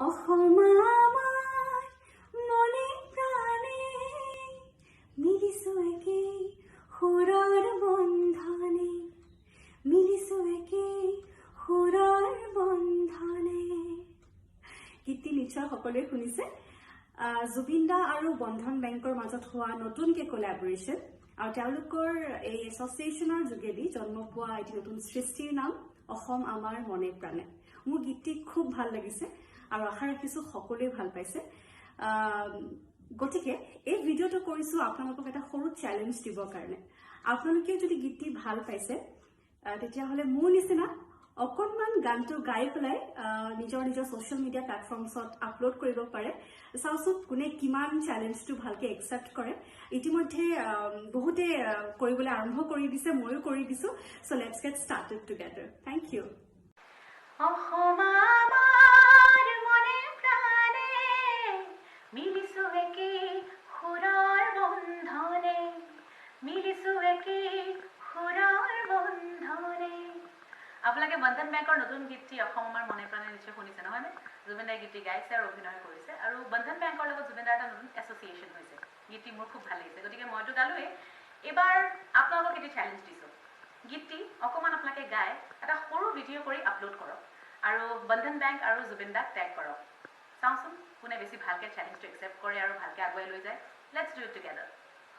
অসমা আমাৰ মনে প্ৰাণে মিলিছো একেই সুৰৰ বন্ধনে মিলিছো একেই সুৰৰ বন্ধনে গীতটি নিশ্চয় সকলোৱে শুনিছে জুবিন দা আৰু বন্ধন বেংকৰ মাজত হোৱা নতুনকে কোলাবৰেচন আৰু তেওঁলোকৰ এই এছ'চিয়েশ্যনৰ যোগেদি জন্ম পোৱা এটি নতুন সৃষ্টিৰ নাম অসম আমাৰ মনে প্ৰাণে মোৰ গীতটি খুব ভাল লাগিছে আৰু আশা ৰাখিছো সকলোৱে ভাল পাইছে গতিকে এই ভিডিঅ'টো কৰিছো আপোনালোকক এটা সৰু চ্যালেঞ্জ দিবৰ কাৰণে আপোনালোকে যদি গীতটি ভাল পাইছে তেতিয়াহ'লে মোৰ নিচিনা অকণমান গানটো গাই পেলাই নিজৰ সোশ্যাল মিডিয়া প্লেটফৰ্মছত আপলোড কৰিব পাৰে চাওচোন কোনে কিমান চ্যালেঞ্জটো ভালকে একচেপ্ট কৰে ইতিমধ্যে বহুতে কৰিবলৈ আৰম্ভ কৰি দিছে ময়ো কৰি দিছো so let's get started together thank you অসমা আমাৰ মনে প্ৰাণে মিলিছো একেই সুৰৰ বন্ধনে মিলিছো একেই সুৰৰ বন্ধনে আপোনালোকে বন্ধন বেংকৰ নতুন গীতটি অসম আমাৰ মনে প্ৰাণে নিশ্চয় শুনিছে নহয়নে জুবিন দাই গীতটি গাইছে আৰু অভিনয় কৰিছে আৰু বন্ধন বেংকৰ লগত জুবিন দাৰ এটা নতুন এছ'চিয়েশ্যন হৈছে গীতটি মোৰ খুব ভাল লাগিছে গতিকে মইতো গালোৱেই এইবাৰ আপোনালোকক এটি চেলেঞ্জ দিছোঁ গীতটি অকণমান আপোনালোকে গাই এটা সৰু ভিডিঅ' কৰি আপলোড কৰক আৰু বন্ধন বেংক আৰু জুবিন দাক টেগ কৰক চাওঁচোন কোনে বেছি ভালকৈ চেলেঞ্জটো একচেপ্ট কৰে আৰু ভালকৈ আগুৱাই লৈ যায় লেটছ ডু ইট টুগেদাৰ